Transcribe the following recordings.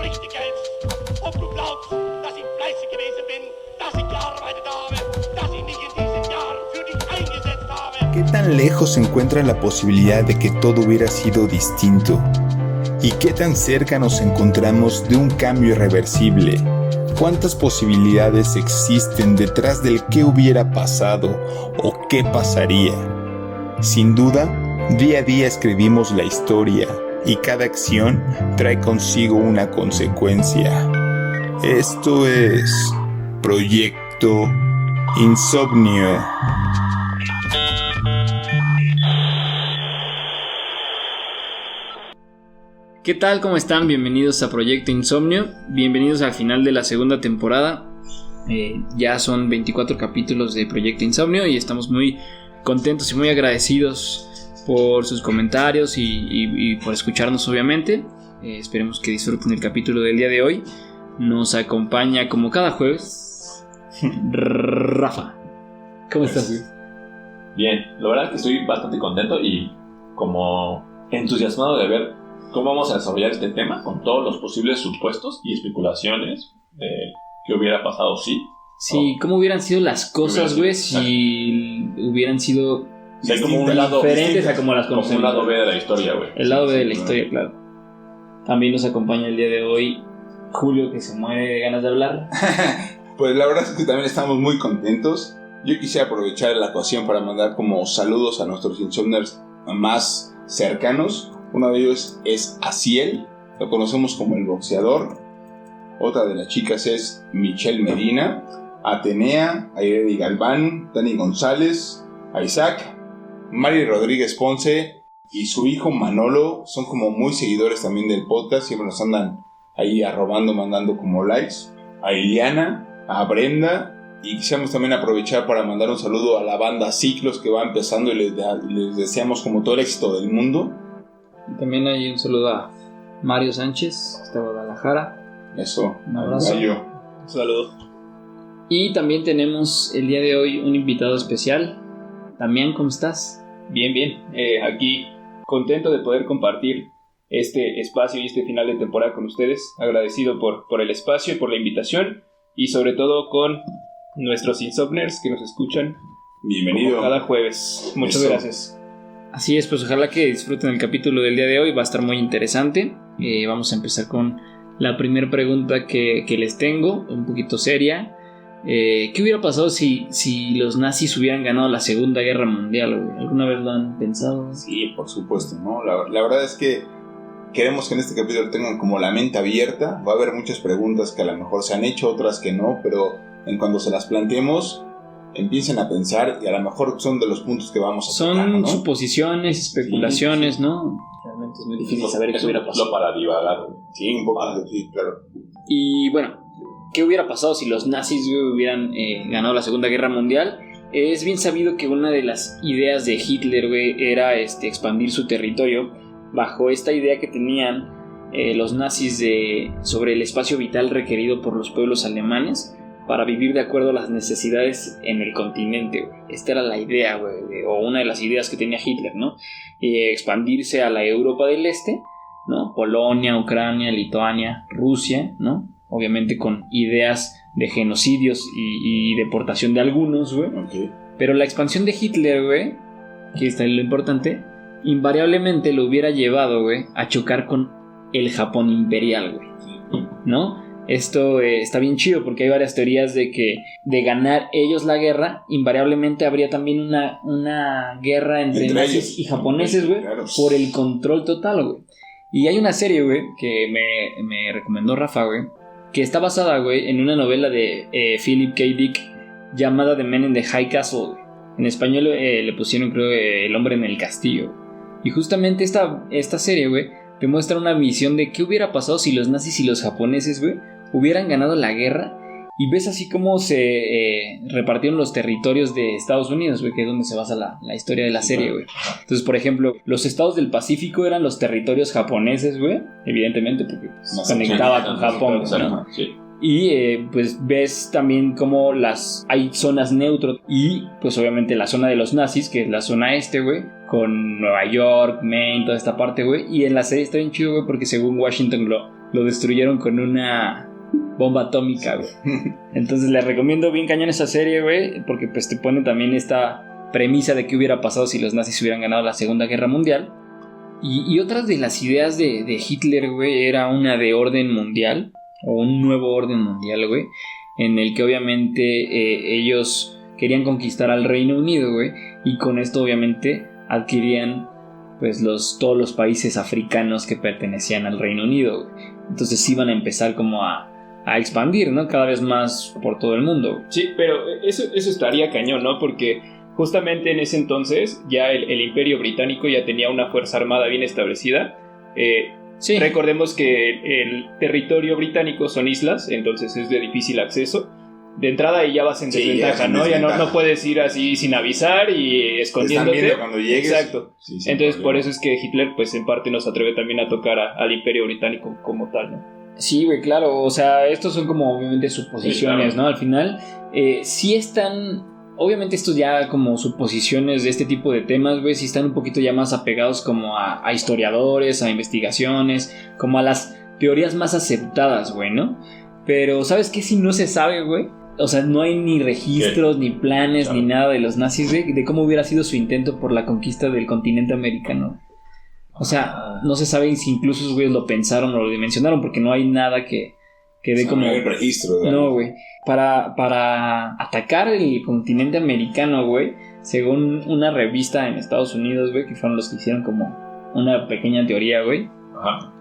richtig hältst. Ob du glaubst, dass ich fleißig gewesen bin, dass ich gearbeitet habe, dass ich mich in diesen Jahren für dich eingesetzt habe. ¿Qué tan lejos se encuentra la posibilidad de que todo hubiera sido distinto? ¿Y qué tan cerca nos encontramos de un cambio irreversible? ¿Cuántas posibilidades existen detrás del qué hubiera pasado o qué pasaría? Sin duda, día a día escribimos la historia y cada acción trae consigo una consecuencia. Esto es Proyecto Insomnio. ¿Qué tal? ¿Cómo están? Bienvenidos a Proyecto Insomnio. Bienvenidos al final de la segunda temporada. Ya son 24 capítulos de Proyecto Insomnio y estamos muy contentos y muy agradecidos por sus comentarios y por escucharnos, obviamente. Esperemos que disfruten el capítulo del día de hoy. Nos acompaña como cada jueves Rafa. ¿Cómo estás, güey? Bien, la verdad es que estoy bastante contento y como entusiasmado de ver cómo vamos a desarrollar este tema con todos los posibles supuestos y especulaciones de qué hubiera pasado Sí, cómo hubieran sido las cosas, güey, si hubieran sido como un lado diferentes a como las conocemos. Como un lado B de la historia, güey. El lado B de la historia, claro. También nos acompaña el día de hoy Julio, que se muere de ganas de hablar. Pues la verdad es que también estamos muy contentos. Yo quisiera aprovechar la ocasión para mandar como saludos a nuestros insomners más cercanos. Uno de ellos es Asiel, lo conocemos como el boxeador. Otra de las chicas es Michelle Medina, Atenea, Airedi Galván, Dani González, Isaac, Mari Rodríguez Ponce y su hijo Manolo. Son como muy seguidores también del podcast, siempre nos andan ahí arrobando, mandando como likes. A Iliana, a Brenda, y quisiéramos también aprovechar para mandar un saludo a la banda Ciclos que va empezando y les deseamos como todo el éxito del mundo. Y también hay un saludo a Mario Sánchez, hasta Guadalajara. Eso, un abrazo. Un saludo. Y también tenemos el día de hoy un invitado especial. Damián, ¿cómo estás? Bien. Aquí contento de poder compartir este espacio y este final de temporada con ustedes. Agradecido por el espacio y por la invitación. Y sobre todo con nuestros insomners que nos escuchan. Bienvenido. Cada jueves. Muchas gracias. Así es, pues ojalá que disfruten el capítulo del día de hoy. Va a estar muy interesante. Vamos a empezar con la primera pregunta que les tengo, un poquito seria. ¿Qué hubiera pasado si los nazis hubieran ganado la Segunda Guerra Mundial, güey? ¿Alguna vez lo han pensado? Sí, por supuesto, ¿no? La verdad es que queremos que en este capítulo tengan como la mente abierta. Va a haber muchas preguntas que a lo mejor se han hecho, otras que no, pero en cuando se las planteemos, empiecen a pensar y a lo mejor son de los puntos que vamos a tocar, Son ¿no? suposiciones, especulaciones, ¿no? Realmente es muy difícil saber qué hubiera pasado. Para divagar. Sí, un poco, sí, claro. Y bueno, ¿qué hubiera pasado si los nazis hubieran ganado la Segunda Guerra Mundial? Es bien sabido que una de las ideas de Hitler, güey, era expandir su territorio bajo esta idea que tenían los nazis sobre el espacio vital requerido por los pueblos alemanes para vivir de acuerdo a las necesidades en el continente, güey. Esta era la idea, güey, o una de las ideas que tenía Hitler, ¿no? Expandirse a la Europa del Este, ¿no? Polonia, Ucrania, Lituania, Rusia, ¿no? Obviamente con ideas de genocidios y deportación de algunos, güey. Okay. Pero la expansión de Hitler, güey, que está en lo importante, invariablemente lo hubiera llevado, güey, a chocar con el Japón imperial, güey, ¿no? Esto está bien chido porque hay varias teorías de que de ganar ellos la guerra, invariablemente habría también una guerra entre nazis y japoneses, güey, claro, por el control total, güey. Y hay una serie, güey, que me recomendó Rafa, güey, que está basada, güey, en una novela de Philip K. Dick llamada The Man in the High Castle, güey. En español le pusieron, creo, El Hombre en el Castillo. Y justamente esta serie, güey, te muestra una visión de qué hubiera pasado si los nazis y los japoneses, güey, hubieran ganado la guerra. Y ves así cómo se repartieron los territorios de Estados Unidos, güey, que es donde se basa la historia de la serie, güey. Entonces, por ejemplo, los estados del Pacífico eran los territorios japoneses, güey, evidentemente, porque pues, conectaba con Japón, ¿no? Sí. Y pues ves también cómo hay zonas neutras. Y pues obviamente la zona de los nazis, que es la zona este, güey, con Nueva York, Maine, toda esta parte, güey. Y en la serie está bien chido, güey, porque según Washington lo destruyeron con una bomba atómica, güey. Entonces les recomiendo bien cañón esa serie, güey, porque pues te pone también esta premisa de qué hubiera pasado si los nazis hubieran ganado la Segunda Guerra Mundial. Y otras de las ideas de Hitler, güey, era una de orden mundial, o un nuevo orden mundial, güey, en el que obviamente ellos querían conquistar al Reino Unido, güey, y con esto obviamente adquirían pues todos los países africanos que pertenecían al Reino Unido, güey. Entonces iban a empezar como a expandir, ¿no? Cada vez más por todo el mundo, güey. Sí, pero eso estaría cañón, ¿no? Porque justamente en ese entonces ya el Imperio Británico ya tenía una fuerza armada bien establecida. Sí. Recordemos que el territorio británico son islas, entonces es de difícil acceso. De entrada ahí ya vas en desventaja, ¿no? Ya no puedes ir así sin avisar y escondiéndote. Te están viendo cuando llegues. Exacto. Sí, entonces por eso es que Hitler pues en parte nos atreve también a tocar al Imperio Británico como tal, ¿no? Sí, güey, claro. O sea, estos son como obviamente suposiciones, sí, claro, ¿no? Al final, sí están... Obviamente estos ya como suposiciones de este tipo de temas, güey, sí están un poquito ya más apegados como a historiadores, a investigaciones, como a las teorías más aceptadas, güey, ¿no? Pero, ¿sabes qué? Si no se sabe, güey. O sea, no hay ni registros, ni planes, ni nada de los nazis, güey, de cómo hubiera sido su intento por la conquista del continente americano. O sea, no se sabe si incluso esos güeyes lo pensaron o lo dimensionaron, porque no hay nada que dé como... No hay registro, ¿verdad? No, güey. Para atacar el continente americano, güey, según una revista en Estados Unidos, güey, que fueron los que hicieron como una pequeña teoría, güey. Ajá.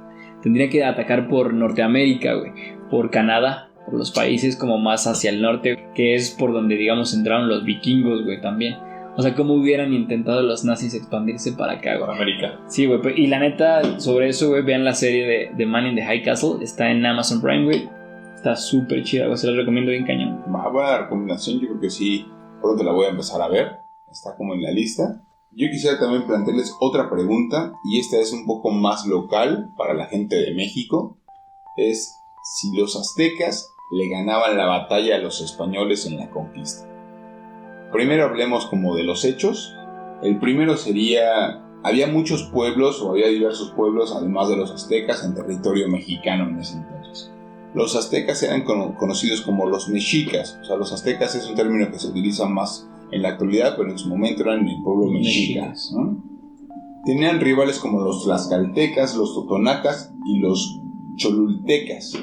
Tendría que atacar por Norteamérica, güey, por Canadá, por los países como más hacia el norte, que es por donde, digamos, entraron los vikingos, güey, también. O sea, cómo hubieran intentado los nazis expandirse para acá, güey. Por América. Sí, güey, y la neta, sobre eso, güey, vean la serie de Man in the High Castle, está en Amazon Prime, güey. Está súper chida, güey, se la recomiendo bien cañón. Buena recomendación, yo creo que sí, pronto la voy a empezar a ver, está como en la lista. Yo quisiera también plantearles otra pregunta, y esta es un poco más local para la gente de México, es si los aztecas le ganaban la batalla a los españoles en la conquista. Primero hablemos como de los hechos. El primero sería, había muchos pueblos, o había diversos pueblos, además de los aztecas, en territorio mexicano en ese entonces. Los aztecas eran conocidos como los mexicas. O sea, los aztecas es un término que se utiliza más en la actualidad, pero en su momento eran el pueblo mexica, ¿no? Tenían rivales como los tlaxcaltecas, los totonacas y los cholultecas.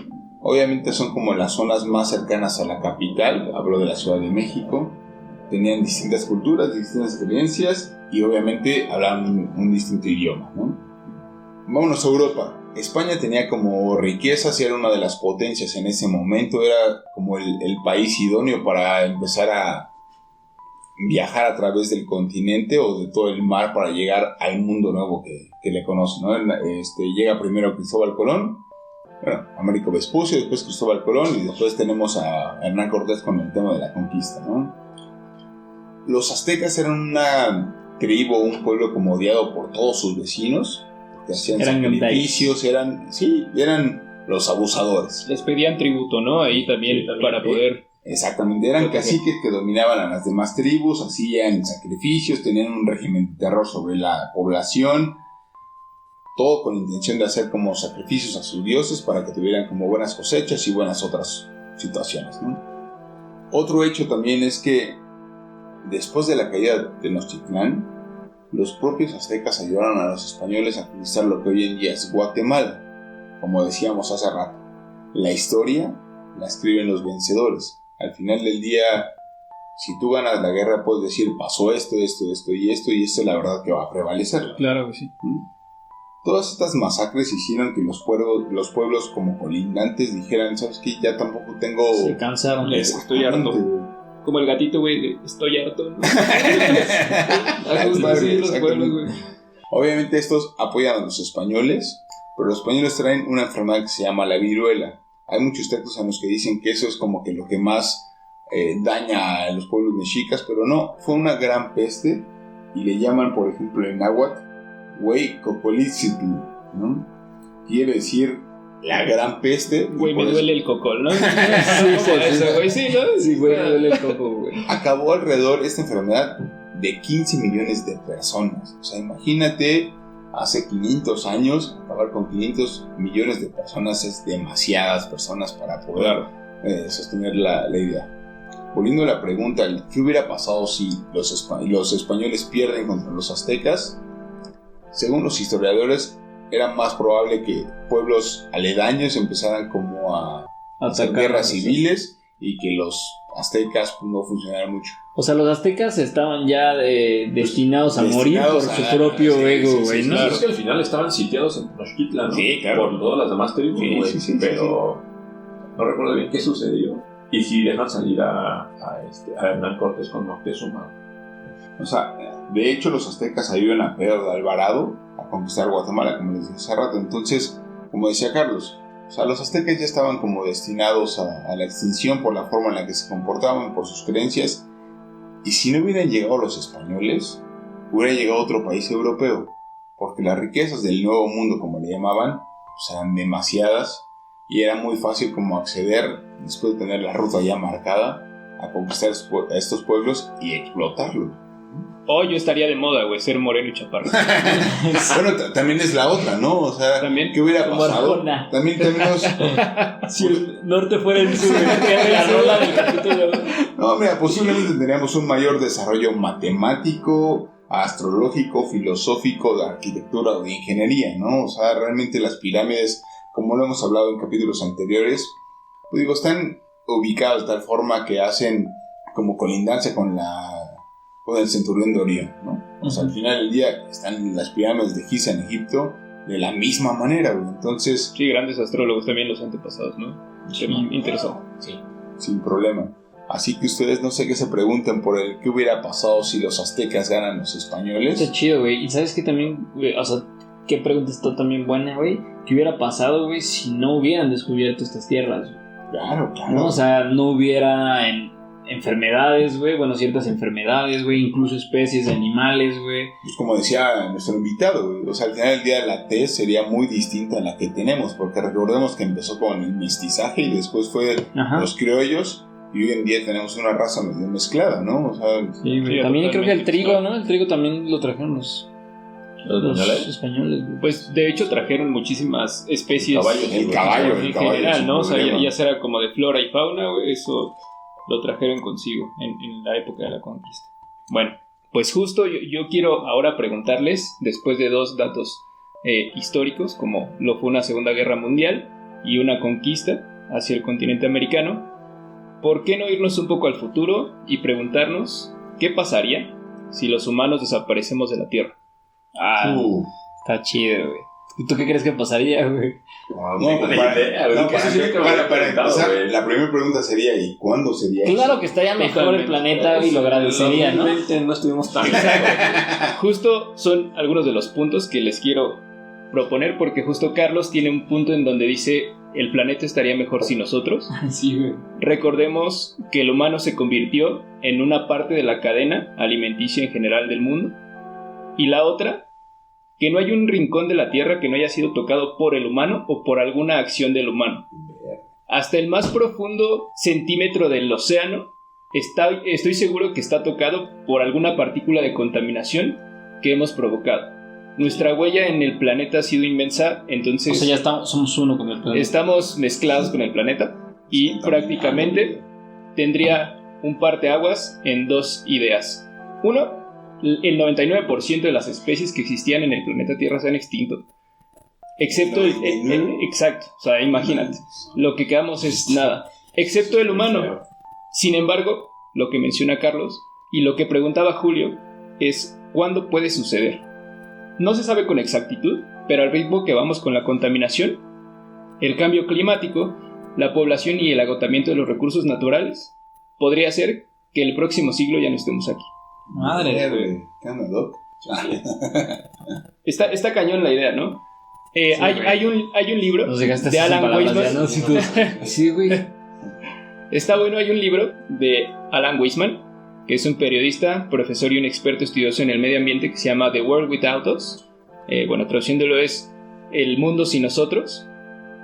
Obviamente son como las zonas más cercanas a la capital, hablo de la Ciudad de México. Tenían distintas culturas, distintas creencias y obviamente hablaban un distinto idioma, ¿no? Vámonos a Europa. España tenía como riquezas y era una de las potencias en ese momento, era como el país idóneo para empezar a viajar a través del continente o de todo el mar para llegar al mundo nuevo que le conocen, ¿no? Llega primero Cristóbal Colón, bueno, Américo Vespucio, después Cristóbal Colón y después tenemos a Hernán Cortés con el tema de la conquista, ¿no? Los aztecas eran una tribu, un pueblo como odiado por todos sus vecinos, que hacían sacrificios, eran los abusadores. Les pedían tributo, ¿no? Ahí también, para poder... Exactamente, eran caciques que dominaban a las demás tribus, hacían sacrificios, tenían un régimen de terror sobre la población, todo con la intención de hacer como sacrificios a sus dioses para que tuvieran como buenas cosechas y buenas otras situaciones, ¿no? Otro hecho también es que después de la caída de Tenochtitlán, los propios aztecas ayudaron a los españoles a conquistar lo que hoy en día es Guatemala. Como decíamos hace rato, la historia la escriben los vencedores. Al final del día, si tú ganas la guerra, puedes decir, pasó esto y esto es la verdad que va a prevalecer. Claro que sí. Todas estas masacres hicieron que los pueblos como colindantes dijeran, ¿sabes qué? Ya tampoco tengo... Se cansaron. Estoy harto. Como el gatito, güey, estoy harto, ¿no? Obviamente estos apoyan a los españoles, pero los españoles traen una enfermedad que se llama la viruela. Hay muchos textos en los que dicen que eso es como que lo que más daña a los pueblos mexicas, pero no, fue una gran peste y le llaman, por ejemplo, en náhuatl, Hueycopolitzitl, ¿no? Quiere decir la gran peste. Güey, me duele el cocol, ¿no? Sí, güey, me duele el coco, güey. Acabó alrededor esta enfermedad de 15 millones de personas. O sea, imagínate hace 500 años, acabar con 500 millones de personas es demasiadas personas para poder sostener la idea. Volviendo a la pregunta, ¿qué hubiera pasado si los españoles pierden contra los aztecas? Según los historiadores, era más probable que pueblos aledaños empezaran como a hacer guerras civiles y que los aztecas no funcionaran mucho. O sea, los aztecas estaban ya destinados a morir por su propio ego, güey, ¿no? Claro, es que al final estaban sitiados en Tenochtitlan, ¿no? Sí, claro. Por todas las demás tribus, pero no recuerdo bien qué sucedió. Y si dejan salir a Hernán Cortés con Moctezuma. O sea, de hecho los aztecas ayudan a Pedro de Alvarado a conquistar Guatemala, como les dije hace rato. Entonces, como decía Carlos, o sea, los aztecas ya estaban como destinados a la extinción por la forma en la que se comportaban, por sus creencias. Y si no hubieran llegado los españoles, hubiera llegado otro país europeo, porque las riquezas del Nuevo Mundo, como le llamaban, pues eran demasiadas y era muy fácil como acceder, después de tener la ruta ya marcada, a conquistar a estos pueblos y explotarlos. Yo estaría de moda, güey, ser moreno y chaparro. Bueno, también es la otra, ¿no? O sea, ¿también? ¿qué hubiera Como pasado? Arjona. También tenemos... Si el norte fuera el sur, la rola del capítulo. No, mira, posiblemente tendríamos un mayor desarrollo matemático, astrológico, filosófico, de arquitectura o de ingeniería, ¿no? O sea, realmente las pirámides, como lo hemos hablado en capítulos anteriores, pues digo, están ubicados de tal forma que hacen como colindancia con el centurión de Orión, ¿no? O sea, al final del día están las pirámides de Giza en Egipto de la misma manera, güey. Entonces... Sí, grandes astrólogos también los antepasados, ¿no? Interesante. Sí, sin problema. Así que ustedes no sé qué se pregunten por el qué hubiera pasado si los aztecas ganan los españoles. Está chido, güey. Y sabes que también, güey, o sea, qué pregunta está también buena, güey. ¿Qué hubiera pasado, güey, si no hubieran descubierto estas tierras, güey? Claro. ¿No? O sea, no hubiera enfermedades, güey. Bueno, ciertas enfermedades, güey. Incluso especies de animales, güey. Pues como decía nuestro invitado, güey. O sea, al final del día la tez sería muy distinta a la que tenemos. Porque recordemos que empezó con el mestizaje y después fue los criollos. Y hoy en día tenemos una raza medio mezclada, ¿no? O sea, sí, güey. También creo que el trigo, ¿no? El trigo también lo trajeron los españoles, güey. Pues de hecho trajeron muchísimas especies. El caballo en general, ¿no? O sea, ya sea como de flora y fauna, güey, eso lo trajeron consigo en la época de la conquista. Bueno, pues justo yo quiero ahora preguntarles, después de dos datos históricos, como lo fue una Segunda Guerra Mundial y una conquista hacia el continente americano, ¿por qué no irnos un poco al futuro y preguntarnos qué pasaría si los humanos desaparecemos de la Tierra? Está chido, güey. ¿Y tú qué crees que pasaría, güey? Para empezar, la primera pregunta sería ¿y cuándo sería eso? Claro que estaría mejor el planeta y lo agradecería, ¿no? No estuvimos tan... Justo son algunos de los puntos que les quiero proponer, porque justo Carlos tiene un punto en donde dice el planeta estaría mejor sin nosotros. Sí, güey. Recordemos que el humano se convirtió en una parte de la cadena alimenticia en general del mundo. Y la otra, que no hay un rincón de la Tierra que no haya sido tocado por el humano o por alguna acción del humano. Hasta el más profundo centímetro del océano estoy seguro que está tocado por alguna partícula de contaminación que hemos provocado. Nuestra huella en el planeta ha sido inmensa, entonces... O sea, ya somos uno con el planeta. Estamos mezclados con el planeta y prácticamente tendría un parteaguas en dos ideas. Uno, el 99% de las especies que existían en el planeta Tierra se han extinto. Excepto exacto, o sea, imagínate. Lo que quedamos es nada. Excepto el humano. Sin embargo, lo que menciona Carlos y lo que preguntaba Julio es ¿cuándo puede suceder? No se sabe con exactitud, pero al ritmo que vamos con la contaminación, el cambio climático, la población y el agotamiento de los recursos naturales, podría ser que el próximo siglo ya no estemos aquí. Madre, güey. ¿Qué onda, Doc? Está cañón la idea, ¿no? Hay un libro de Alan Weisman. Sí, güey. Está bueno, hay un libro de Alan Weisman, que es un periodista, profesor y un experto estudioso en el medio ambiente, que se llama The World Without Us. Bueno, traduciéndolo es El mundo sin nosotros.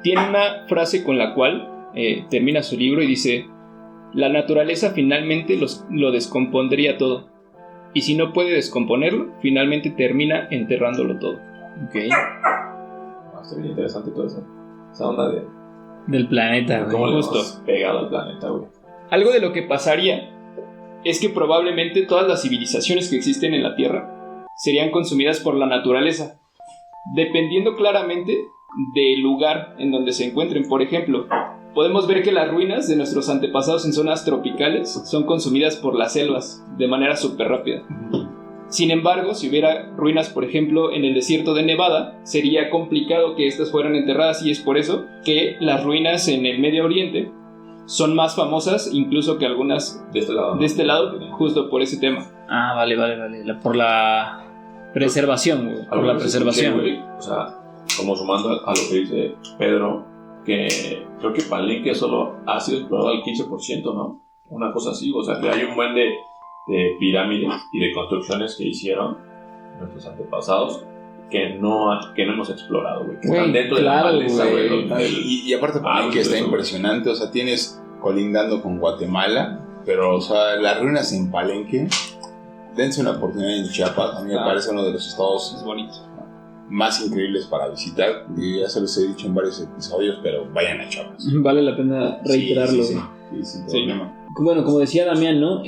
Tiene una frase con la cual termina su libro y dice: la naturaleza finalmente lo descompondría todo. Y si no puede descomponerlo, finalmente termina enterrándolo todo. Ok. Está bien interesante todo eso. Esa onda de Del planeta, güey. cómo le justo. hemos pegado al planeta, güey. Algo de lo que pasaría es que probablemente todas las civilizaciones que existen en la Tierra serían consumidas por la naturaleza, dependiendo claramente del lugar en donde se encuentren. Por ejemplo, podemos ver que las ruinas de nuestros antepasados en zonas tropicales son consumidas por las selvas de manera súper rápida. Sin embargo, si hubiera ruinas, por ejemplo, en el desierto de Nevada, sería complicado que estas fueran enterradas, y es por eso que las ruinas en el Medio Oriente son más famosas incluso que algunas De este lado. ¿no? de este lado, justo por ese tema. Ah, vale. Por la preservación, güey. Por Alguna la vez preservación. escuché, güey, o sea, como sumando a lo que dice Pedro, que creo que Palenque solo ha sido explorado al 15%, ¿no? Una cosa así, o sea, que hay un buen de pirámides y de construcciones que hicieron nuestros antepasados que no hemos explorado, güey. Que Güey, están dentro claro, de la maleza, güey. güey. Y aparte Palenque está impresionante, o sea, tienes colindando con Guatemala, pero o sea, las ruinas en Palenque, dense una oportunidad en Chiapas, a mí me Claro. parece uno de los estados Es bonito. más increíbles para visitar, y ya se los he dicho en varios episodios, pero vayan a Chiapas. Vale la pena reiterarlo. Sí, güey. sin Sí. problema. Bueno, como decía Damián, ¿no?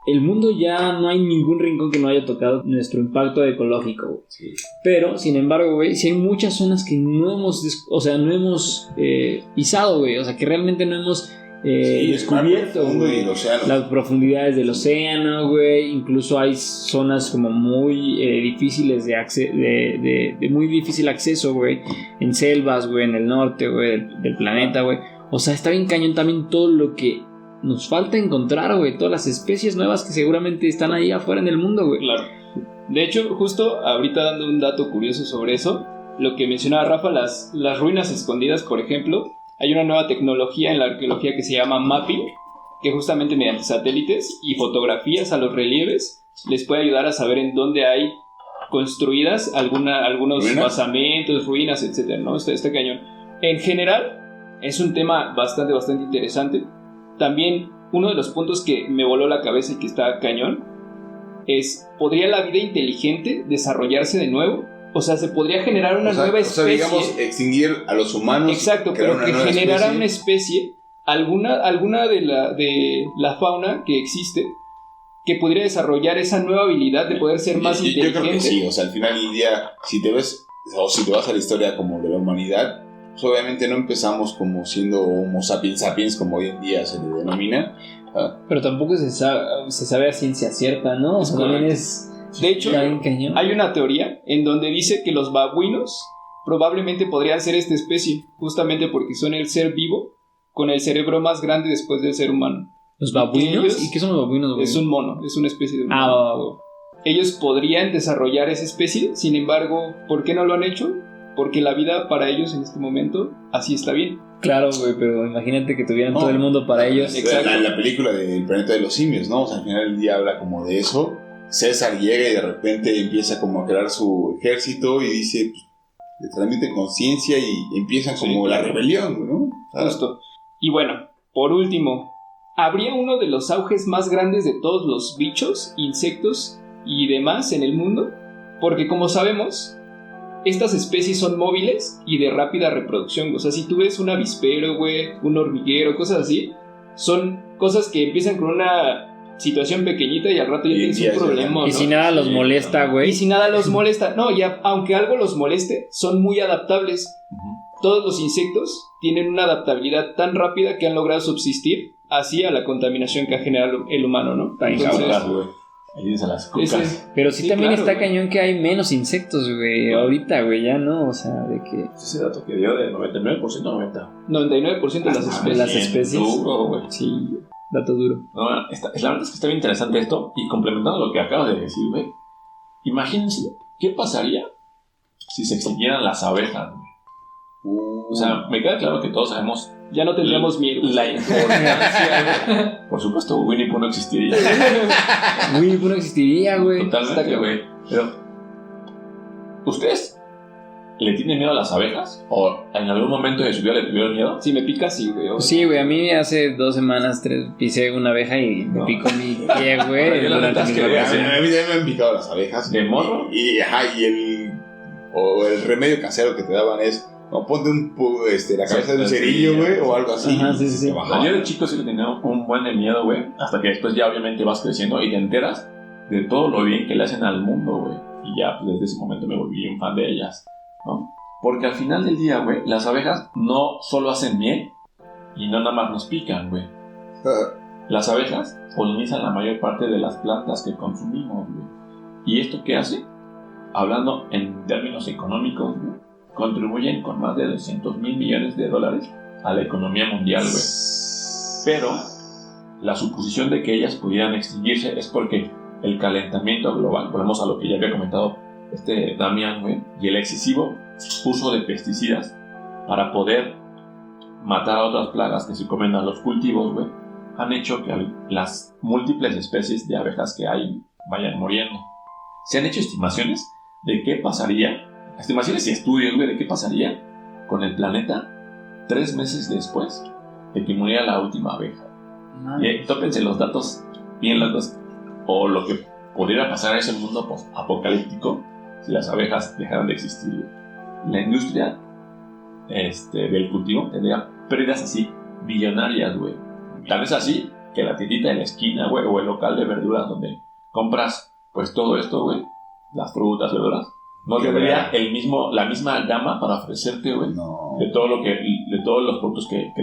El mundo ya no hay ningún rincón que no haya tocado nuestro impacto ecológico, güey. Sí. Pero, sin embargo, güey, sí hay muchas zonas que no hemos, no hemos pisado, güey. O sea, que realmente no hemos descubierto, güey, el océano. las profundidades del océano, güey. Incluso hay zonas como muy difíciles de muy difícil acceso, güey. En selvas, güey, en el norte, güey, del planeta, güey. O sea, está bien cañón también todo lo que nos falta encontrar, güey. Todas las especies nuevas que seguramente están ahí afuera en el mundo, güey. Claro. De hecho, justo ahorita dando un dato curioso sobre eso, lo que mencionaba Rafa, las ruinas escondidas, por ejemplo, hay una nueva tecnología en la arqueología que se llama mapping, que justamente mediante satélites y fotografías a los relieves les puede ayudar a saber en dónde hay construidas algunos ¿Ruinas? basamentos, ruinas, etcétera, ¿no? Está cañón. En general, es un tema bastante interesante. También uno de los puntos que me voló la cabeza y que está cañón es, ¿podría la vida inteligente desarrollarse de nuevo? O sea, ¿se podría generar una nueva especie? O sea, digamos, extinguir a los humanos. Exacto, crear pero una que nueva generara una especie, alguna de la fauna que existe, que pudiera desarrollar esa nueva habilidad de poder ser más Yo inteligente. creo que sí, o sea, al final del día, si te ves, o si te vas a la historia como de la humanidad, pues obviamente no empezamos como siendo Homo sapiens sapiens, como hoy en día se le denomina. Pero tampoco se sabe a ciencia cierta, ¿no? O sea, también es... De hecho, está bien cañón. hay una teoría en donde dice que los babuinos probablemente podrían ser esta especie, justamente porque son el ser vivo con el cerebro más grande después del ser humano. ¿Los babuinos? ellos- ¿Y qué son los babuinos, güey? Es un mono, es una especie de mono. Ah, va. Ellos podrían desarrollar esa especie, sin embargo, ¿por qué no lo han hecho? Porque la vida para ellos en este momento así está bien. Claro, güey, pero imagínate que tuvieran No. todo el mundo para ellos. Exacto. La película del planeta de los simios, ¿no? O sea, al final del día habla como de eso. César llega y de repente empieza como a crear su ejército y dice, pues, le transmite conciencia y empieza como Sí, la claro. rebelión, ¿no? Justo. Y bueno, por último, ¿habría uno de los auges más grandes de todos los bichos, insectos y demás en el mundo? Porque como sabemos, estas especies son móviles y de rápida reproducción. O sea, si tú ves un avispero, güey, un hormiguero, cosas así, son cosas que empiezan con una situación pequeñita y al rato ya Y tienes ya un se problema, Y ¿no? si nada los molesta, Y güey. si nada los molesta, no, ya aunque algo los moleste, son muy adaptables. Todos los insectos tienen una adaptabilidad tan rápida que han logrado subsistir así a la contaminación que ha generado el humano, ¿no? Entonces, güey. Ahí dicen las cucas. ese- Pero sí, Sí, también claro, está güey. cañón que hay menos insectos, güey. Ahorita, güey, ya no. O sea, de que... Ese dato que dio de 99% 90%. 99% de las De especies. las especies. Duro, güey. Sí, dato duro. No, la verdad es que está bien interesante esto. Y complementando lo que acabas de decir, güey. Imagínense, ¿qué pasaría si se extinguieran las abejas, güey? O sea, me queda claro que todos sabemos Ya no tendríamos miedo. la importancia, güey. Por supuesto, Winnie Pooh no existiría. Winnie Pooh no existiría, güey. Totalmente, Está güey. Pero, ¿ustedes le tiene miedo a las abejas? ¿O en algún momento de su vida le tuvieron miedo? Si me pica, sí, güey. Sí, güey, a mí hace 2 semanas, 3, pisé una abeja y me picó mi pie, güey. Yo la neta es que, A mí también me han picado las abejas. ¿De morro? Y el remedio casero que te daban es, no, ponte la cabeza de un cerillo, güey, o algo así. Ajá, sí, sí, sí. Te bajaba. Yo de chico sí le tenía un buen de miedo, güey. Hasta que después ya obviamente vas creciendo y te enteras de todo lo bien que le hacen al mundo, güey. Y ya pues, desde ese momento me volví un fan de ellas, ¿no? Porque al final del día, güey, las abejas no solo hacen miel y no nada más nos pican, güey. Las abejas polinizan la mayor parte de las plantas que consumimos, güey. ¿Y esto qué hace? Hablando en términos económicos, güey, contribuyen con más de $200 mil millones a la economía mundial, güey. Pero la suposición de que ellas pudieran extinguirse es porque el calentamiento global, volvemos a lo que ya había comentado Damián, güey, y el excesivo uso de pesticidas para poder matar a otras plagas que se comen a los cultivos, güey, han hecho que las múltiples especies de abejas que hay vayan muriendo. Se han hecho estimaciones de qué pasaría, estimaciones y estudios, güey, de qué pasaría con el planeta 3 meses después de que muriera la última abeja. Y tópense los datos bien locos, o lo que pudiera pasar en ese mundo apocalíptico si las abejas dejaran de existir, güey. La industria del cultivo tendría pérdidas así millonarias, güey. Tal vez así que la tiendita de la esquina, güey, o el local de verduras donde compras pues todo esto, güey, las frutas, verduras, no tendría la misma gama para ofrecerte, güey, No. de todos los productos que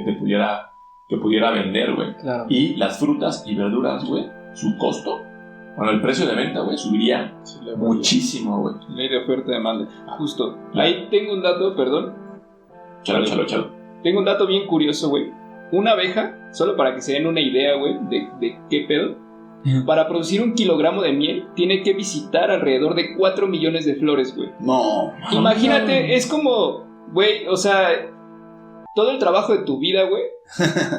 pudiera vender, güey. Claro. Y las frutas y verduras, güey, su costo, bueno, el precio de venta, güey, subiría muchísimo, güey. Ley de oferta y demanda. Justo. Ahí tengo un dato, perdón. Chalo. Tengo un dato bien curioso, güey. Una abeja, solo para que se den una idea, güey, de qué pedo. Para producir 1 kilogramo de miel, tiene que visitar alrededor de 4 millones de flores, güey. No. Imagínate, es como, güey, o sea, todo el trabajo de tu vida, güey.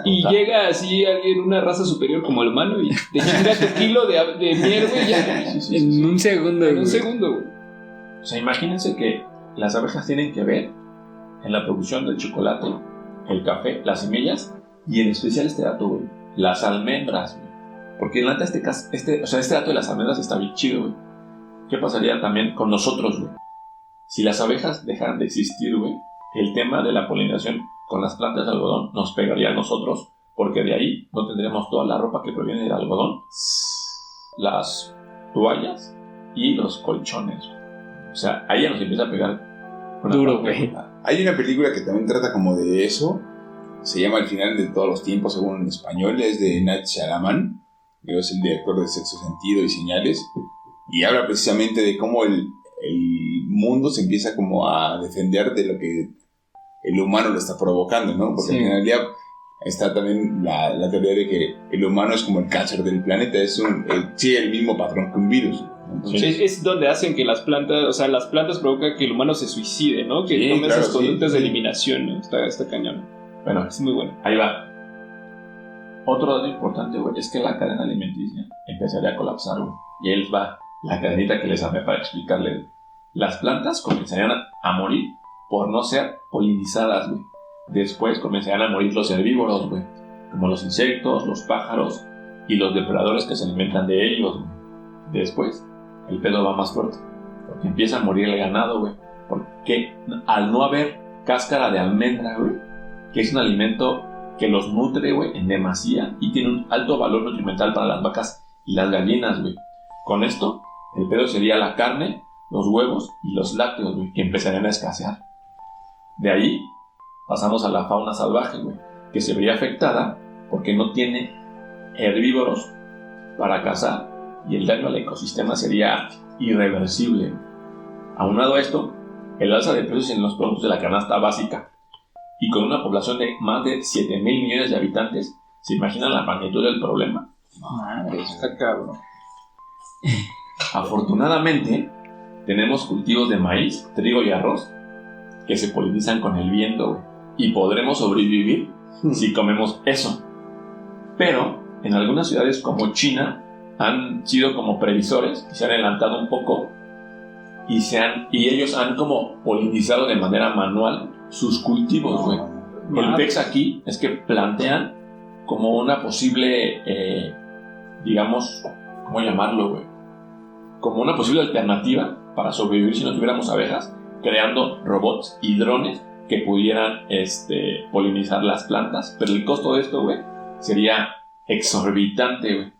Y llega así alguien, una raza superior como el humano, y te chinga tu kilo de miel, güey, ya. En un segundo, En güey. un segundo, güey. O sea, imagínense que las abejas tienen que ver en la producción del chocolate, el café, las semillas y en especial este dato, güey, las almendras, güey. Porque en este dato de las almendras está bien chido, güey. ¿Qué pasaría también con nosotros, güey? Si las abejas dejaran de existir, güey, el tema de la polinización con las plantas de algodón nos pegaría a nosotros, porque de ahí no tendríamos toda la ropa que proviene del algodón, las toallas y los colchones. O sea, ahí ya nos empieza a pegar una Duro, parte, güey. Hay una película que también trata como de eso. Se llama El final de todos los tiempos, según en español. Es de Night Shyamalan, que es el director de Sexto Sentido y Señales. Y habla precisamente de cómo el mundo se empieza como a defender de lo que el humano lo está provocando, ¿no? Porque Sí. al final del día está también la teoría de que el humano es como el cáncer del planeta. Es el mismo patrón que un virus. Entonces, Es donde hacen que las plantas provocan que el humano se suicide, ¿no? Que Sí, tome claro, esas conductas sí. de eliminación, ¿no? Está cañón. Bueno, Es muy bueno. ahí va. Otro dato importante, güey, es que la cadena alimenticia empezaría a colapsar, güey. Y ahí va la cadenita que les armé para explicarles. Las plantas comenzarían a morir por no ser polinizadas, güey. Después comenzarían a morir los herbívoros, güey. Como los insectos, los pájaros y los depredadores que se alimentan de ellos, güey. Después, el pedo va más fuerte. Porque empieza a morir el ganado, güey. Porque al no haber cáscara de almendra, güey, que es un alimento que los nutre, güey, en demasía y tiene un alto valor nutrimental para las vacas y las gallinas, güey. Con esto, el pedo sería la carne, los huevos y los lácteos, güey, que empezarían a escasear. De ahí pasamos a la fauna salvaje, güey, que se vería afectada porque no tiene herbívoros para cazar y el daño al ecosistema sería irreversible. Aunado a esto, el alza de precios en los productos de la canasta básica y con una población de más de 7,000 millones de habitantes, ¿se imaginan la magnitud del problema? Madre. Está cabrón. Afortunadamente, tenemos cultivos de maíz, trigo y arroz que se polinizan con el viento, güey, y podremos sobrevivir si comemos eso. Pero en algunas ciudades como China han sido como previsores y se han adelantado un poco y ellos han como polinizado de manera manual sus cultivos, güey. El pex aquí es que plantean como una posible, digamos, ¿cómo llamarlo, güey? Como una posible alternativa para sobrevivir si no tuviéramos abejas, creando robots y drones que pudieran polinizar las plantas. Pero el costo de esto, güey, sería exorbitante, güey.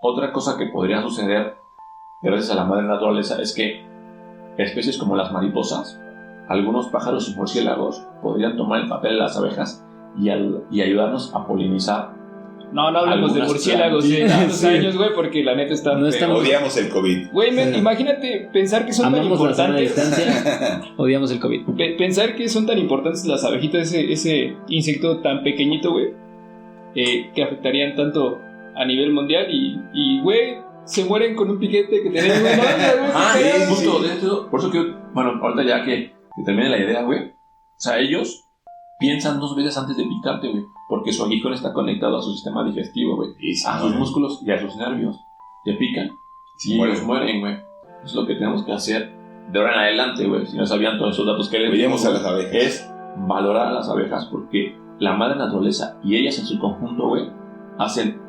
Otra cosa que podría suceder gracias a la madre naturaleza es que especies como las mariposas, algunos pájaros y murciélagos podrían tomar el papel de las abejas y ayudarnos a polinizar. No hablemos de murciélagos en tantos años, güey, porque la neta está... No estamos... Odiamos el COVID. Güey, imagínate pensar que son tan importantes... Odiamos el COVID. Pensar que son tan importantes las abejitas, ese insecto tan pequeñito, güey, que afectarían tanto a nivel mundial y güey, se mueren con un piquete que tenemos. Justo de esto, por eso que, bueno, ahorita ya que termine la idea, güey, o sea, ellos piensan 2 veces antes de picarte, güey, porque su aguijón está conectado a su sistema digestivo, güey, a sus músculos y a sus nervios. Te pican y ellos mueren, güey. Es lo que tenemos que hacer de ahora en adelante, güey. Si no sabían todos esos datos que les veíamos a las abejas, es valorar a las abejas, porque la madre naturaleza y ellas en su conjunto, güey, hacen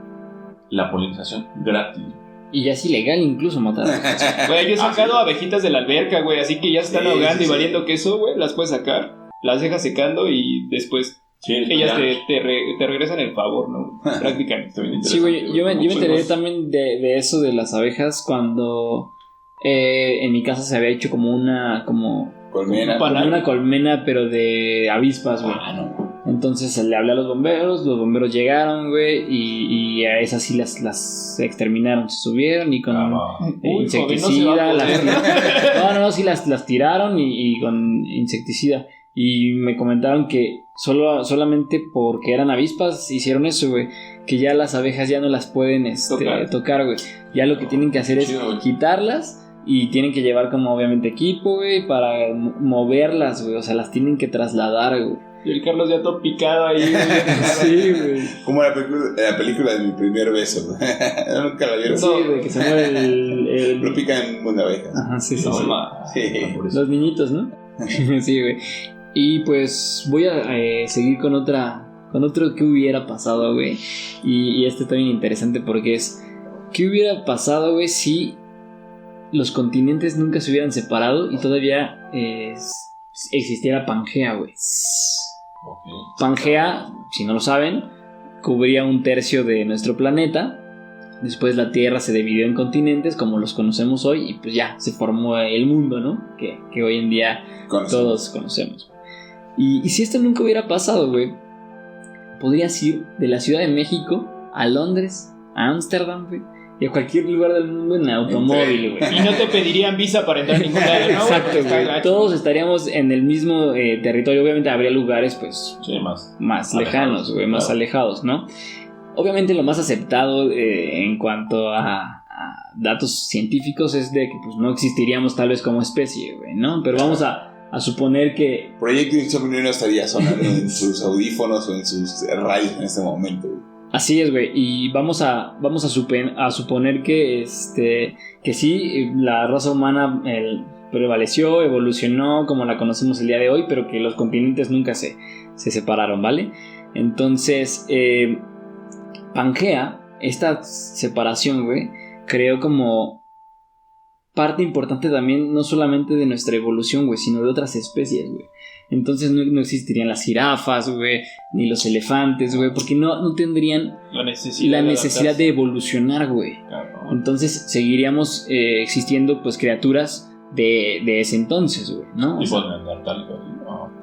la polinización gratis. Y ya es ilegal incluso matar. Güey, yo he sacado abejitas de la alberca, güey, así que ya se están ahogando y valiendo queso, güey, las puedes sacar, las dejas secando y después ellas te regresan el favor, ¿no? Prácticamente. Sí, güey, yo me enteré también de eso de las abejas cuando en mi casa se había hecho como una colmena, pero de avispas, güey. Entonces le hablé a los bomberos llegaron, güey, y a esas sí las exterminaron, se subieron y con insecticida. Sí las tiraron y con insecticida. Y me comentaron que solamente porque eran avispas hicieron eso, güey. Que ya las abejas ya no las pueden tocar, güey. Ya lo que tienen que hacer es quitarlas. Y tienen que llevar como obviamente equipo, güey, para moverlas, güey. O sea, las tienen que trasladar, güey. Y el Carlos ya todo picado ahí, güey. Sí, güey. Como la película de Mi Primer Beso. Nunca la vieron. Sí, güey, que se muere Lo pican una abeja. Ajá, sí. Sí. Los niñitos, ¿no? Sí, güey. Y pues voy a seguir con otro que hubiera pasado, güey. Y este está bien interesante porque es... ¿Qué hubiera pasado, güey, si los continentes nunca se hubieran separado y todavía existiera Pangea, güey? Pangea, si no lo saben, cubría 1/3 de nuestro planeta. Después la Tierra se dividió en continentes como los conocemos hoy y pues ya se formó el mundo, ¿no? Que hoy en día todos conocemos. Y si esto nunca hubiera pasado, güey, podrías ir de la Ciudad de México a Londres, a Ámsterdam, güey, y a cualquier lugar del mundo en automóvil, güey. Y no te pedirían visa para entrar a ningún lado, ¿no? Exacto, güey. Todos estaríamos en el mismo territorio. Obviamente habría lugares, pues, sí, más lejanos, güey, más alejados, ¿no? Obviamente lo más aceptado en cuanto a datos científicos es de que pues no existiríamos tal vez como especie, güey, ¿no? Pero vamos a suponer que... Proyecto Insomnio no estaría sonando en sus audífonos o en sus radios en este momento, güey. Así es, güey, y vamos a suponer que sí, la raza humana prevaleció, evolucionó como la conocemos el día de hoy, pero que los continentes nunca se separaron, ¿vale? Entonces, Pangea, esta separación, güey, creó como parte importante también, no solamente de nuestra evolución, güey, sino de otras especies, güey. Entonces no existirían las jirafas, güey, ni los elefantes, güey, porque no tendrían la necesidad de evolucionar, güey. Claro. Entonces seguiríamos existiendo, pues, criaturas de ese entonces, güey, ¿no? Y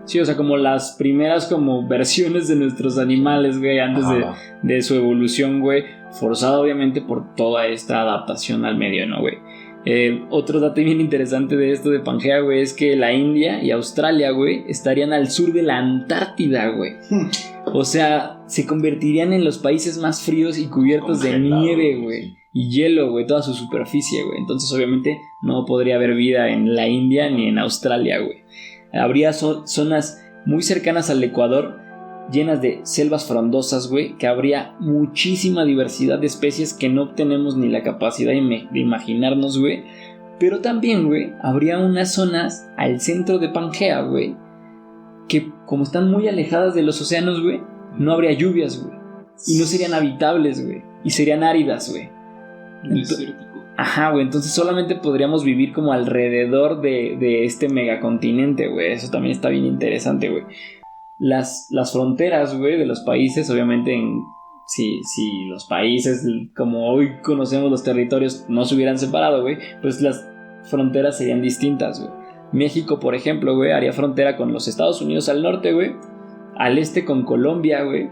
sí, o sea, como las primeras como versiones de nuestros animales, güey, antes de su evolución, güey, forzada obviamente por toda esta adaptación al medio, ¿no, güey? Otro dato bien interesante de esto de Pangea, güey, es que la India y Australia, güey, estarían al sur de la Antártida, güey. O sea, se convertirían en los países más fríos y cubiertos de nieve, güey. Sí. Y hielo, güey, toda su superficie, güey. Entonces, obviamente, no podría haber vida en la India ni en Australia, güey. Habría zonas muy cercanas al Ecuador, llenas de selvas frondosas, güey, que habría muchísima diversidad de especies que no tenemos ni la capacidad de imaginarnos, güey, Pero también, güey, habría unas zonas al centro de Pangea, güey, que como están muy alejadas de los océanos, güey, no habría lluvias, güey. Y no serían habitables, güey. Y serían áridas, güey. Desértico. Ajá, güey. Entonces solamente podríamos vivir como alrededor de este megacontinente, güey. Eso también está bien interesante, güey. Las fronteras, güey, de los países, obviamente si los países, como hoy conocemos los territorios, no se hubieran separado, güey, pues las fronteras serían distintas, güey. México, por ejemplo, güey, haría frontera con los Estados Unidos al norte, güey. Al este con Colombia, güey.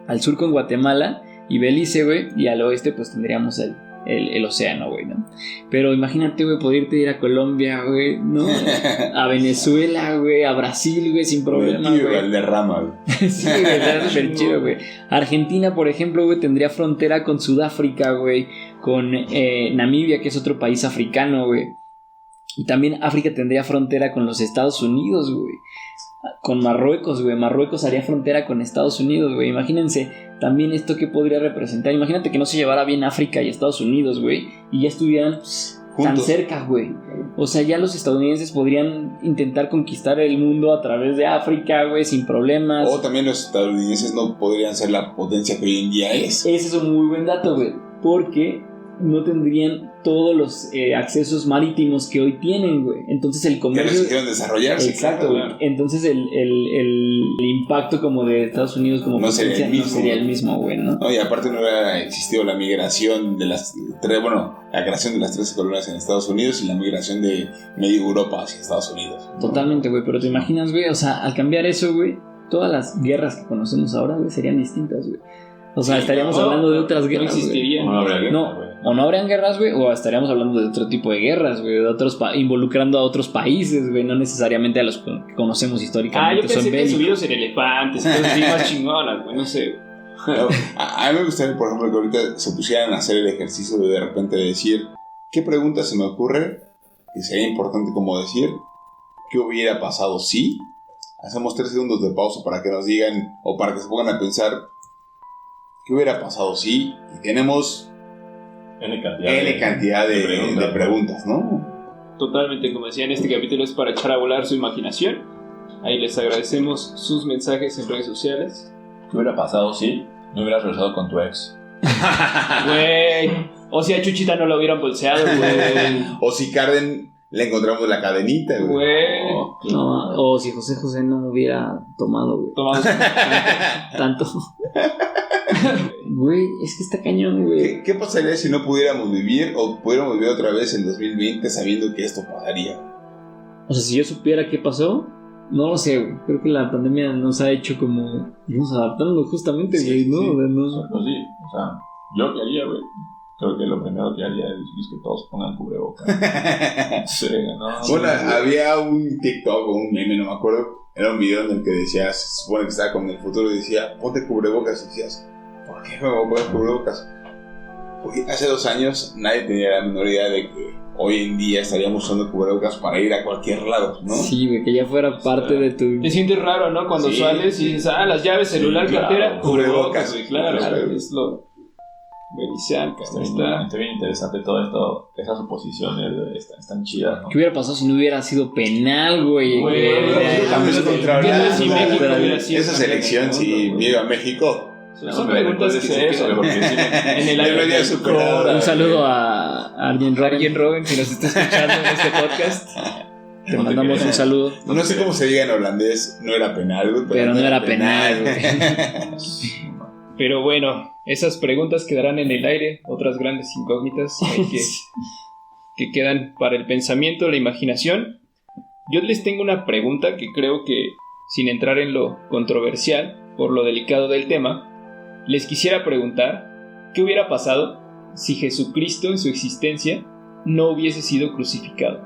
Al sur con Guatemala y Belice, güey. Y al oeste pues tendríamos el océano, güey, ¿no? Pero imagínate, güey, poder ir a Colombia, güey, ¿no? A Venezuela, güey, a Brasil, güey, sin problema, güey. El derrama, güey. Sí, güey, está súper chido, güey. Argentina, por ejemplo, güey, tendría frontera con Sudáfrica, güey. Con Namibia, que es otro país africano, güey. Y también África tendría frontera con los Estados Unidos, güey. Con Marruecos, güey. Marruecos haría frontera con Estados Unidos, güey. Imagínense también esto que podría representar. Imagínate que no se llevara bien África y Estados Unidos, güey. Y ya estuvieran tan cerca, güey. O sea, ya los estadounidenses podrían intentar conquistar el mundo a través de África, güey, sin problemas. O también los estadounidenses no podrían ser la potencia que hoy en día es. Ese es un muy buen dato, güey. Porque no tendrían todos los accesos marítimos que hoy tienen, güey. Entonces el Que comercio... les quisieron desarrollarse. Exacto, güey. Claro. Entonces el impacto como de Estados Unidos como No sería potencia el mismo, no sería güey. el mismo, güey, ¿no? No, y aparte no hubiera existido la migración de las tres, bueno, la creación de las 13 colonias en Estados Unidos y la migración de media Europa hacia Estados Unidos, ¿no? Totalmente, güey. Pero te imaginas, güey, o sea, al cambiar eso, güey, todas las guerras que conocemos ahora, güey, serían distintas, güey. O sea, Sí, estaríamos no, hablando de otras no guerras, güey. existirían. No habría guerra, No, güey. o no habrían guerras, güey, o estaríamos hablando de otro tipo de guerras, güey, de otros involucrando a otros países, güey, no necesariamente a los que conocemos Ah, yo históricamente. pensé son que bélicos. subidos en elefantes, cosas así más chingonas, güey, no sé. No, a mí me gustaría, por ejemplo, que ahorita se pusieran a hacer el ejercicio de repente decir ¿qué pregunta se me ocurre que sería importante como decir? ¿Qué hubiera pasado si? Hacemos 3 segundos de pausa para que nos digan o para que se pongan a pensar ¿qué hubiera pasado si? Y tenemos N cantidad de preguntas, ¿no? Totalmente, como decía en este capítulo, es para echar a volar su imaginación. Ahí les agradecemos sus mensajes en redes sociales. ¿Qué hubiera pasado si no hubieras regresado con tu ex? Güey, o si a Chuchita no lo hubieran bolseado, güey. O si Carden le encontramos la cadenita, güey. Güey. Oh, No, o si José no hubiera tomado, güey, Tomamos tanto. Güey, es que está cañón, güey. ¿Qué pasaría si no pudiéramos vivir o pudiéramos vivir otra vez en 2020 sabiendo que esto pasaría? O sea, si yo supiera qué pasó, no lo sé, güey. Creo que la pandemia nos ha hecho como irnos adaptando justamente, güey, Sí, ¿no? sí. O sea, no- Pues sí, o sea, yo qué haría, güey. Creo que lo primero que haría es que todos pongan cubrebocas. Sí, no. Bueno, había un TikTok o un meme, no me acuerdo. Era un video en el que decía, se supone que estaba con el futuro y decía, ponte cubrebocas. Y decías, ¿por qué me voy a poner cubrebocas? Porque hace 2 años nadie tenía la menor idea de que hoy en día estaríamos usando cubrebocas para ir a cualquier lado, ¿no? Sí, güey, que ya fuera parte de tu... Te sientes raro, ¿no? Cuando Sí, sales y dices, las llaves, celular, Sí, claro. cartera, Cubrebocas, güey, claro, claro. es lo inicial, Está bien interesante todo esto. Esas suposiciones están chidas, ¿no? ¿Qué hubiera pasado si no hubiera sido penal, güey? Güey, Cambios contra ¿qué tal si Holanda, México pero hubiera sido esa selección, si llega a México, Son preguntas que se eso, porque sí, en el ya lo aire. había superado. Un saludo a Arjen Robben. Arjen Robben, si nos está escuchando en este podcast. Te mandamos un saludo. No sé cómo se diga en holandés, no era penal, güey, Pero no era penal, güey. Pero bueno, esas preguntas quedarán en el aire, otras grandes incógnitas ahí que quedan para el pensamiento, la imaginación. Yo les tengo una pregunta que creo que, sin entrar en lo controversial, por lo delicado del tema, les quisiera preguntar, ¿qué hubiera pasado si Jesucristo en su existencia no hubiese sido crucificado?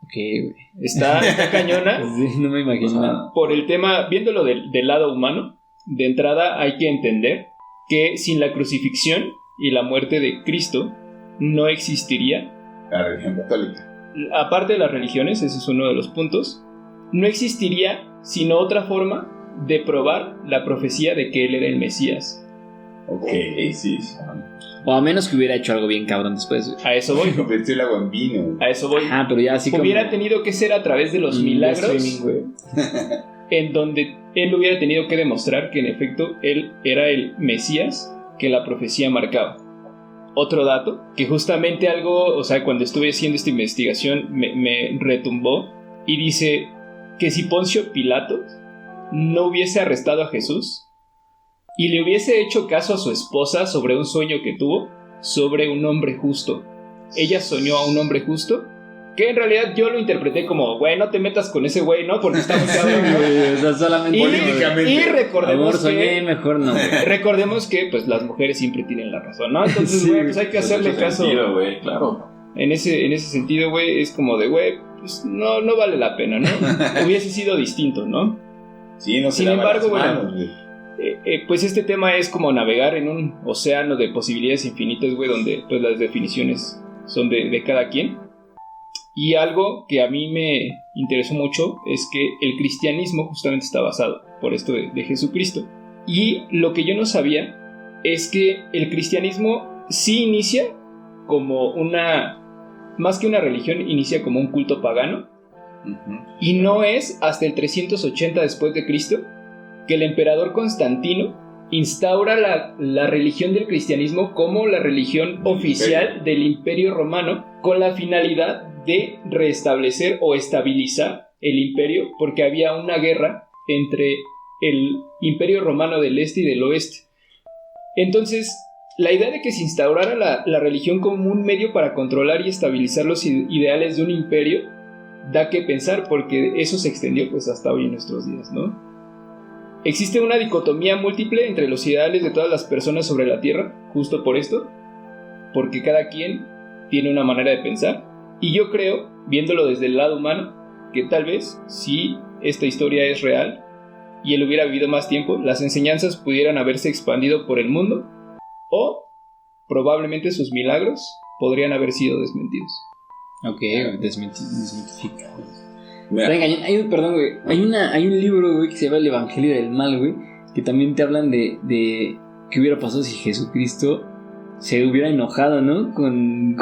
Ok, güey. Está cañona. Sí, no me imagino. Por el tema, viéndolo del lado humano, de entrada hay que entender que sin la crucifixión y la muerte de Cristo no existiría, La religión católica. aparte de las religiones, ese es uno de los puntos, no existiría sino otra forma de probar la profecía de que él era el Mesías. Ok, sí. O a menos que hubiera hecho algo bien cabrón después, güey. A eso voy. Convirtió el agua en vino. A eso voy. Ah, pero ya así como... Hubiera tenido que ser a través de los milagros, streaming, güey. en donde él hubiera tenido que demostrar que en efecto él era el Mesías que la profecía marcaba. Otro dato, que justamente algo, o sea, cuando estuve haciendo esta investigación me retumbó y dice que si Poncio Pilato no hubiese arrestado a Jesús y le hubiese hecho caso a su esposa sobre un sueño que tuvo sobre un hombre justo. Ella soñó a un hombre justo, que en realidad yo lo interpreté como, güey, no te metas con ese güey, ¿no? Porque está muy cabrón, ¿no? O sea, solamente... Y recordemos Amor, soñé, que... mejor no, güey. Recordemos que pues las mujeres siempre tienen la razón, ¿no? Entonces, Sí, güey, pues hay que hacerle caso. Sentido, güey, claro. En ese sentido, güey, es como de, güey, pues no vale la pena, ¿no? Hubiese sido distinto, ¿no? Sí, no se Sin lavan embargo, las bueno, manos, güey. Pues este tema es como navegar en un océano de posibilidades infinitas, güey, donde pues las definiciones son de cada quien. Y algo que a mí me interesó mucho es que el cristianismo justamente está basado por esto de Jesucristo. Y lo que yo no sabía es que el cristianismo sí inicia como más que una religión, inicia como un culto pagano. Y no es hasta el 380 después de Cristo que el emperador Constantino instaura la religión del cristianismo como la religión oficial del Imperio Romano, con la finalidad de restablecer o estabilizar el imperio, porque había una guerra entre el Imperio Romano del Este y del Oeste. Entonces, la idea de que se instaurara la religión como un medio para controlar y estabilizar los ideales de un imperio da que pensar, porque eso se extendió pues hasta hoy en nuestros días, ¿no? Existe una dicotomía múltiple entre los ideales de todas las personas sobre la Tierra, justo por esto, porque cada quien tiene una manera de pensar, y yo creo, viéndolo desde el lado humano, que tal vez, si esta historia es real y él hubiera vivido más tiempo, las enseñanzas pudieran haberse expandido por el mundo, o probablemente sus milagros podrían haber sido desmentidos. Ok, desmitificado. Mira, Perdón, güey. Hay un libro, güey, que se llama El Evangelio del Mal, güey, que también te hablan de qué hubiera pasado si Jesucristo se hubiera enojado, ¿no? Con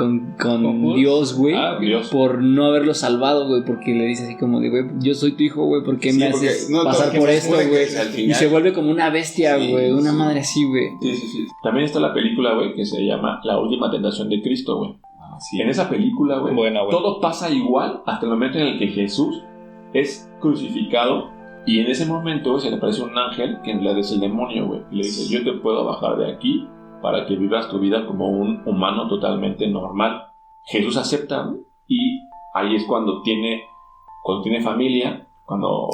Dios, güey. Ah, Dios. Por no haberlo salvado, güey. Porque le dice así como de, güey, yo soy tu hijo, güey. ¿Por qué Sí, me porque haces no, pasar todo que por se esto, supone que güey? es al final. Y se vuelve como una bestia, Sí, güey. Una sí. madre así, güey. Sí. También está la película, güey, que se llama La Última Tentación de Cristo, güey. sí. En esa película, güey, Buena. todo pasa igual hasta el momento en el que Jesús es crucificado y en ese momento, güey, se le aparece un ángel que en realidad es el demonio, güey, y le dice, yo te puedo bajar de aquí para que vivas tu vida como un humano totalmente normal. Jesús acepta, güey, y ahí es cuando tiene familia, cuando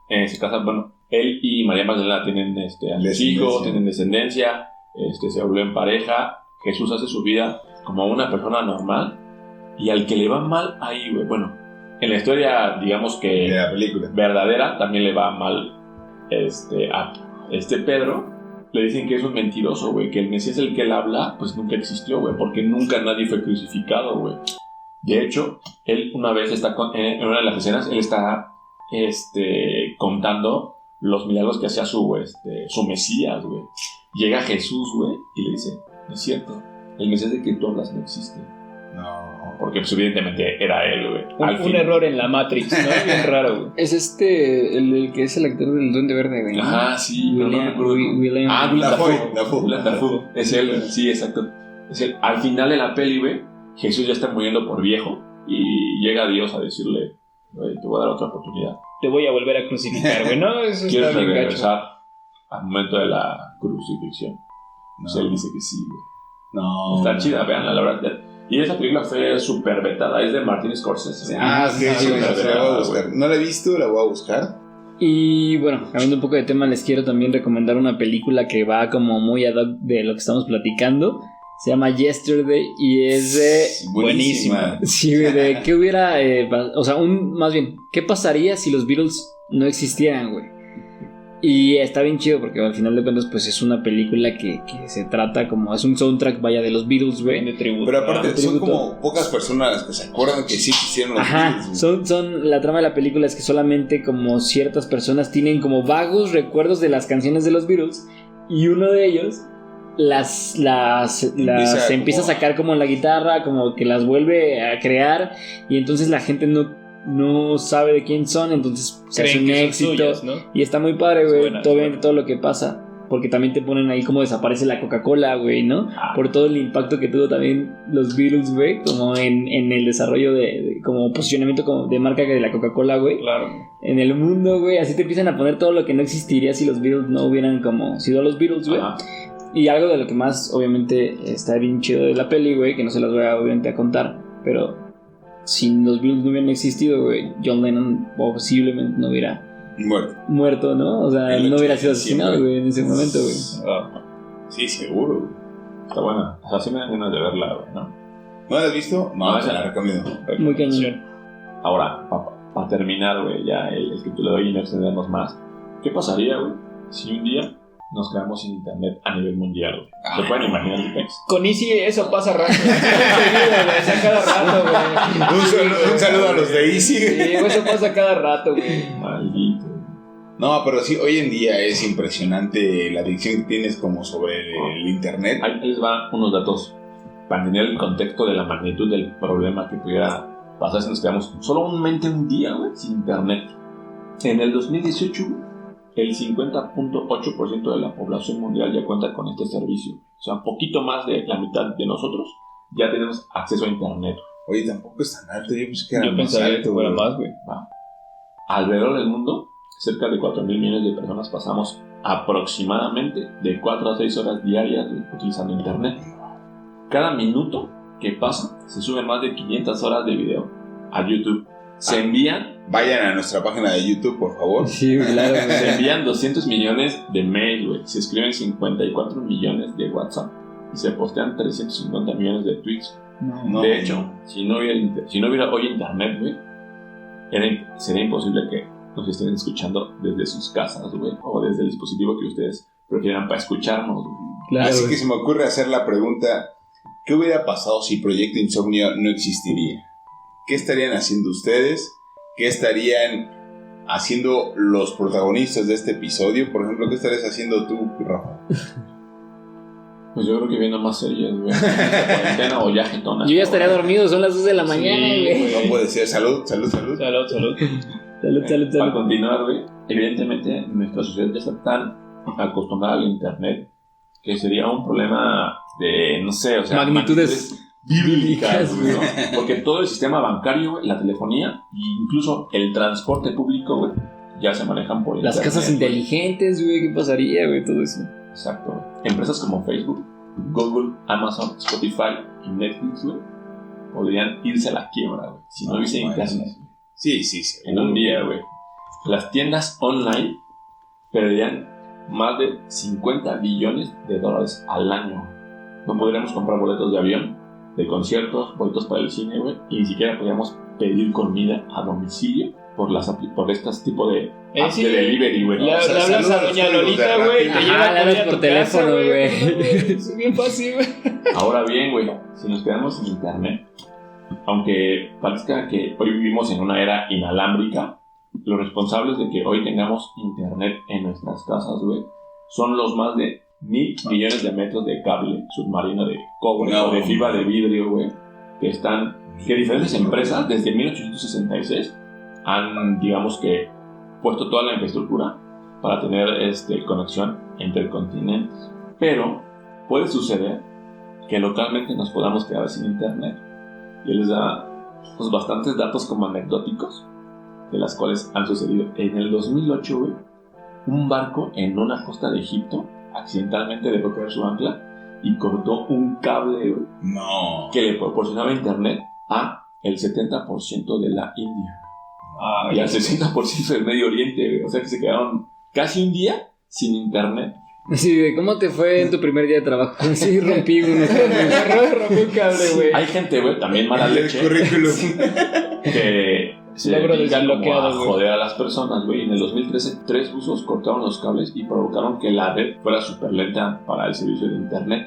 se casa, bueno, él y María Magdalena tienen a sus hijos, tienen descendencia, se vuelven pareja. Jesús hace su vida como una persona normal, y al que le va mal ahí, güey, bueno, en la historia, digamos que de la película. verdadera, también le va mal a Pedro. Le dicen que es un mentiroso, güey, que el Mesías, el que él habla, pues nunca existió, güey, porque nunca nadie fue crucificado, güey. De hecho, él una vez está en una de las escenas, él está contando los milagros que hacía su Mesías, güey. Llega Jesús, güey, y le dice, no es cierto, el Mesías de que tú hablas no existe. No. Porque pues evidentemente era él, güey. Un error en la Matrix, ¿no? Bien raro, güey. Es el que es el actor del Duende Verde, güey, ¿no? Ajá, sí, pero no recuerdo. William Dafoe. Dafoe. Es él, sí, exacto. Es él. Al final de la peli, güey, Jesús ya está muriendo por viejo y llega Dios a decirle, güey, te voy a dar otra oportunidad. Te voy a volver a crucificar, güey. No, eso ¿Quieres está bien gacho. regresar al momento de la crucifixión? Pues él dice que sí, güey. No. Está chida, veanla, la verdad. Y esa película fue súper vetada, es de Martin Scorsese. Sí, súper la voy a vetada, buscar. No la he visto, la voy a buscar. Y bueno, hablando un poco de tema, les quiero también recomendar una película que va como muy ad hoc de lo que estamos platicando. Se llama Yesterday y es de... Buenísima. Sí, de qué hubiera... o sea, más bien, ¿qué pasaría si los Beatles no existieran, güey? Y está bien chido porque al final de cuentas pues es una película que se trata como... Es un soundtrack, vaya, de los Beatles, güey. De tributo. Pero aparte, de son tributo. como pocas personas las que se acuerdan que sí existieron los Ajá, Beatles. son la trama de la película es que solamente como ciertas personas tienen como vagos recuerdos de las canciones de los Beatles y uno de ellos empieza a sacar como la guitarra, como que las vuelve a crear, y entonces la gente no sabe de quién son, entonces se hace un éxito, suyas, ¿no? y está muy padre, güey, Suena. todo lo que pasa, porque también te ponen ahí como desaparece la Coca-Cola, güey, ¿no? Por todo el impacto que tuvo también los Beatles, güey, como en el desarrollo de como posicionamiento como de marca de la Coca-Cola, güey. Claro. En el mundo, güey, así te empiezan a poner todo lo que no existiría si los Beatles no hubieran como sido los Beatles, güey. Ajá. Y algo de lo que más, obviamente, está bien chido de la peli, güey, que no se las voy a, obviamente, a contar, pero si los Beatles no hubieran existido, güey, John Lennon posiblemente no hubiera muerto, ¿no? O sea, no hubiera sido asesinado, güey, en ese momento, güey. Sí, seguro, güey. Está buena. O sea, sí me dan ganas de verla, güey, ¿no? ¿No la has visto? No, No, te la recomiendo. Muy cañón. Ahora, para terminar, güey, ya el título de hoy y no extendernos más. ¿Qué pasaría, güey, si un día nos quedamos sin internet a nivel mundial, güey? ¿Se pueden imaginar el pex? Con Easy eso pasa rato. Pasa cada rato, güey. Un saludo a los de Easy. Sí, eso pasa cada rato, güey. Maldito. No, pero sí, hoy en día es impresionante la adicción que tienes como sobre el internet. Ahí les va unos datos para tener el contexto de la magnitud del problema que pudiera pasar si nos quedamos solamente un día, güey, sin internet. En el 2018, el 50.8% de la población mundial ya cuenta con este servicio. O sea, un poquito más de la mitad de nosotros ya tenemos acceso a internet. Oye, tampoco es tan alto, yo pensé que era Yo más pensaría alto, que fuera güey. más, güey. Va. Alrededor del mundo, cerca de 4.000 millones de personas pasamos aproximadamente de 4 a 6 horas diarias utilizando internet. Cada minuto que pasa se suben más de 500 horas de video a YouTube. Se envían Vayan a nuestra página de YouTube, por favor. Sí, claro, Se güey. envían 200 millones de mail, güey. Se escriben 54 millones de WhatsApp. Y se postean 350 millones de tweets. No. De hecho, si no hubiera hoy internet, güey, sería imposible que nos estén escuchando desde sus casas, güey. O desde el dispositivo que ustedes prefieran para escucharnos, güey. Claro, Así güey. que se me ocurre hacer la pregunta: ¿qué hubiera pasado si Proyecto Insomnio no existiría? ¿Qué estarían haciendo ustedes? ¿Qué estarían haciendo los protagonistas de este episodio? Por ejemplo, ¿qué estarías haciendo tú, Rafa? Pues yo creo que viendo más series, güey. Cuarentena o ya jetonas. Yo ya estaría dormido, son las 2 de la mañana, Sí, güey. No puede ser. Salud. Salud. Para continuar, güey, evidentemente nuestra sociedad ya está tan acostumbrada al internet que sería un problema de, no sé, o sea, Magnitudes bíblicas, güey, ¿no? Porque todo el sistema bancario, güey, la telefonía e incluso el transporte público, güey, ya se manejan por Las internet, casas güey. inteligentes, güey, ¿qué pasaría, güey? Todo eso. Exacto, güey. Empresas como Facebook, Google, Amazon, Spotify y Netflix, güey, podrían irse a la quiebra, güey, si no hubiese internet. Sí. En un día, güey. Las tiendas online perderían más de 50 billones de dólares al año. No podríamos comprar boletos de avión, de conciertos, boletos para el cine, güey, y ni siquiera podríamos pedir comida a domicilio por estos tipos de apps sí. de delivery, güey. Le O sea, hablas saludos a a los doña códigos Lolita, de güey, te Rappi. lleva Ajá, le hablas comida a por tu teléfono, casa, güey. Es bien fácil, güey. Ahora bien, güey, si nos quedamos sin internet, aunque parezca que hoy vivimos en una era inalámbrica, los responsables de que hoy tengamos internet en nuestras casas, güey, son los más de 1.000 millones de metros de cable submarino de cobre No. o de fibra de vidrio, güey, que diferentes empresas desde 1866 han, digamos que, puesto toda la infraestructura para tener conexión entre continentes. Pero puede suceder que localmente nos podamos quedar sin internet. Y les da pues, bastantes datos como anecdóticos de las cuales han sucedido. En el 2008, güey, un barco en una costa de Egipto accidentalmente dejó caer su ancla y cortó un cable, güey, No. que le proporcionaba internet a el 70% de la India y al 60% del Medio Oriente, güey. O sea que se quedaron casi un día sin internet. Sí, güey, ¿cómo te fue en tu primer día de trabajo? Sí, rompí unos Rompí un cable, güey. Hay gente, güey, también mala El leche, currículum. que se Logro dedican como desbloqueado, a güey. joder a las personas, güey. En el 2013, 3 buzos cortaron los cables y provocaron que la red fuera súper lenta para el servicio de internet.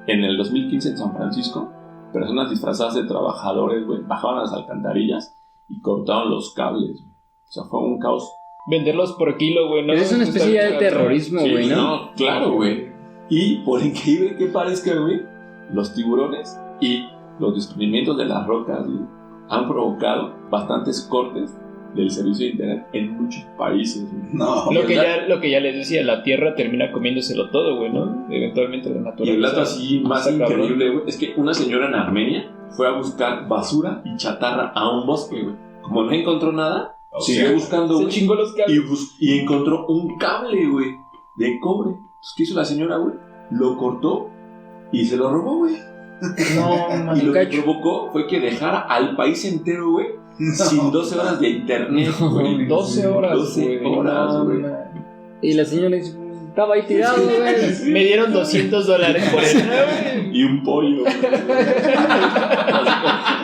En el 2015, en San Francisco, personas disfrazadas de trabajadores, güey, bajaban a las alcantarillas y cortaron los cables, güey. O sea, fue un caos. Venderlos por kilo, güey. ¿no? Es una especie ya de terrorismo, Sí, güey, ¿no? claro, güey. Y por increíble que parezca, güey, los tiburones y los desprendimientos de las rocas, güey, han provocado bastantes cortes del servicio de internet en muchos países, güey. No. Lo que ya les decía, la tierra termina comiéndoselo todo, güey, ¿no? Eventualmente la naturaleza. Y el dato así más está cabrón. increíble, güey, es que una señora en Armenia fue a buscar basura y chatarra a un bosque, güey. Como no encontró nada, O siguió sea, buscando, Se güey, chingó los cables. y encontró un cable, güey, de cobre. Entonces, ¿qué hizo la señora, güey? Lo cortó y se lo robó, güey. No, Y lo que cacho. provocó fue que dejara al país entero, güey, sin 12 horas de internet, No, güey. 12 horas, 12 güey. horas, No, güey. man. Y la señora dice, estaba ahí tirado, güey. Me dieron $200 por eso. Y un pollo.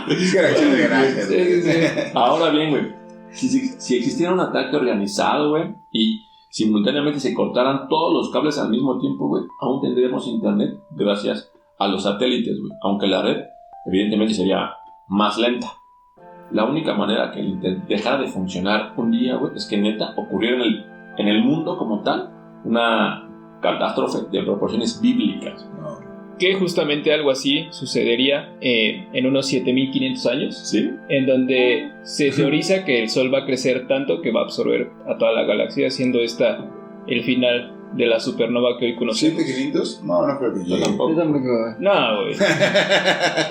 Es que era acción de gracias, güey. Sí, sí. Ahora bien, güey, si existiera un ataque organizado, güey, y simultáneamente se cortaran todos los cables al mismo tiempo, güey, aún tendríamos internet gracias a los satélites, güey. Aunque la red, evidentemente, sería más lenta. La única manera que el internet dejara de funcionar un día, güey, es que neta ocurriera en el mundo como tal una catástrofe de proporciones bíblicas. No. Que justamente algo así sucedería en unos 7500 años, ¿Sí? en donde se teoriza que el Sol va a crecer tanto que va a absorber a toda la galaxia, siendo esta el final de la supernova que hoy conocemos. ¿7.500? No, no creo que Yo llegue. tampoco. Yo tampoco, güey. No, güey.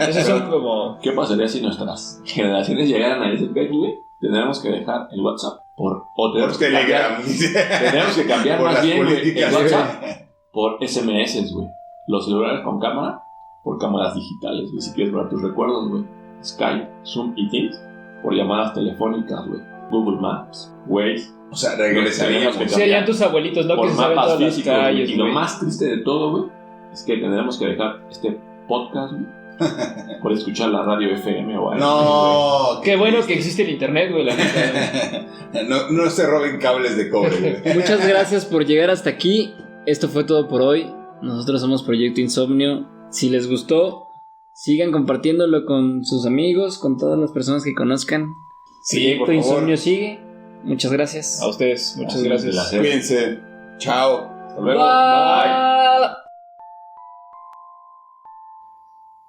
Esos son como... ¿Qué pasaría si nuestras generaciones llegaran a ese pecho, güey? Tendríamos que dejar el WhatsApp por Por Telegram. Tendríamos que cambiar Por más las bien, güey, el políticas. WhatsApp por SMS, güey. Los celulares con cámara por cámaras digitales, güey. Si quieres ver tus recuerdos, güey. Skype, Zoom y Teams por llamadas telefónicas, güey. Google Maps, Waze. O sea, regresaríamos. Que Serían tus abuelitos, ¿no? por Que saben mapas todas las físicos, güey. calles, Y lo güey. más triste de todo, güey, es que tendremos que dejar este podcast, güey, por escuchar la radio FM o AM. No. Qué bueno que existe el internet, güey, la neta. No se roben cables de cobre, güey. Muchas gracias por llegar hasta aquí. Esto fue todo por hoy. Nosotros somos Proyecto Insomnio. Si les gustó, sigan compartiéndolo con sus amigos, con todas las personas que conozcan. Sí, por Proyecto favor. Insomnio sigue. Muchas gracias. A ustedes, muchas Así, gracias. placer. Cuídense. Chao. Hasta luego. Bye.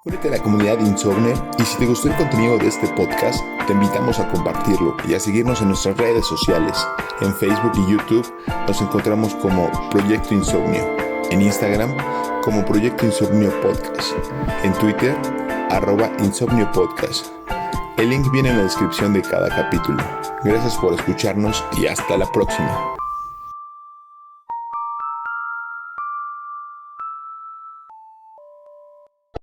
Únete a la comunidad de Insomnio y si te gustó el contenido de este podcast, te invitamos a compartirlo y a seguirnos en nuestras redes sociales. En Facebook y YouTube nos encontramos como Proyecto Insomnio, en Instagram como Proyecto Insomnio Podcast, en Twitter @Insomnio Podcast. El link viene en la descripción de cada capítulo. Gracias por escucharnos y hasta la próxima.